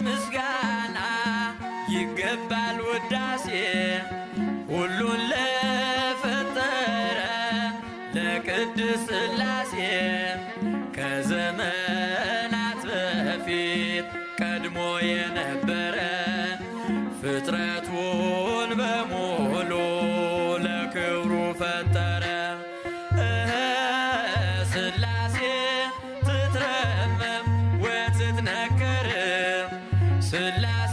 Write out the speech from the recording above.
ምስጋና ይገባል ውዳሴ ሁሉን ለፈጠረ ለቅድስት ሥላሴ ከዘመናት በፊት ቀድሞ የነበረ ፍጥረቱን በሙሉ ለክብሩ ፈጠረ። ሥላሴ ትትረመም ወትትነከር ሥላሴ